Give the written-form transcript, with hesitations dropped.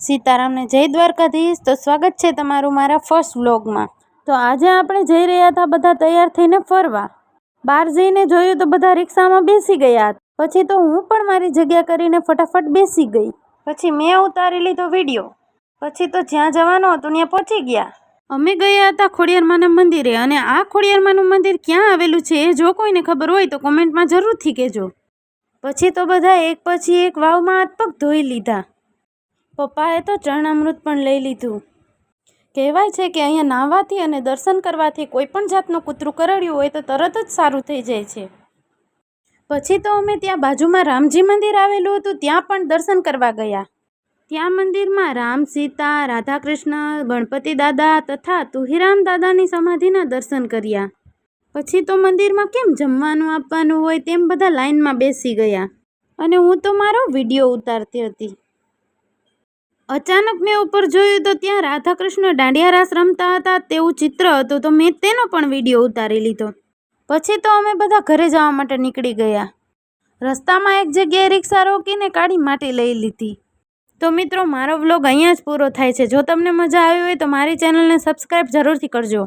સીતારામને જય દ્વારકાધીશ। તો સ્વાગત છે તમારું મારા ફર્સ્ટ વ્લોગમાં। તો આજે આપણે જઈ રહ્યા હતા બધા તૈયાર થઈને ફરવા। બહાર જઈને જોયું તો બધા રિક્ષામાં બેસી ગયા। પછી તો હું પણ મારી જગ્યા કરીને ફટાફટ બેસી ગઈ। પછી મેં ઉતારી લીધો વિડીયો। પછી તો જ્યાં જવાનું હતું ત્યાં પહોંચી ગયા। અમે ગયા હતા ખોડિયારમાંના મંદિરે, અને આ ખોડિયારમાંનું મંદિર ક્યાં આવેલું છે એ જો કોઈને ખબર હોય તો કોમેન્ટમાં જરૂરથી કહેજો। પછી તો બધા એક પછી એક વાવમાં હાથ પગ ધોઈ લીધા। પપ્પાએ તો ચરણામૃત પણ લઈ લીધું। કહેવાય છે કે અહીંયા નાહવાથી અને દર્શન કરવાથી કોઈ પણ જાતનું કૂતરું કરડ્યું હોય તો તરત જ સારું થઈ જાય છે। પછી તો અમે ત્યાં બાજુમાં રામજી મંદિર આવેલું હતું ત્યાં પણ દર્શન કરવા ગયા। ત્યાં મંદિરમાં રામ, સીતા, રાધા કૃષ્ણ, ગણપતિ દાદા તથા તુહીરામ દાદાની સમાધિના દર્શન કર્યા। પછી તો મંદિરમાં કેમ જમવાનું આપવાનું હોય તેમ બધા લાઈનમાં બેસી ગયા, અને હું તો મારો વિડીયો ઉતારતી હતી। અચાનક મેં ઉપર જોયું તો ત્યાં રાધા કૃષ્ણ દાંડિયા રાસ રમતા હતા તેવું ચિત્ર હતું, તો મેં તેનો પણ વિડીયો ઉતારી લીધો। પછી તો અમે બધા ઘરે જવા માટે નીકળી ગયા। રસ્તામાં એક જગ્યાએ રિક્ષા રોકીને કાળી માટી લઈ લીધી। તો મિત્રો, મારો વ્લોગ અહીંયા જ પૂરો થાય છે। જો તમને મજા આવી હોય તો મારી ચેનલને સબસ્ક્રાઈબ જરૂરથી કરજો।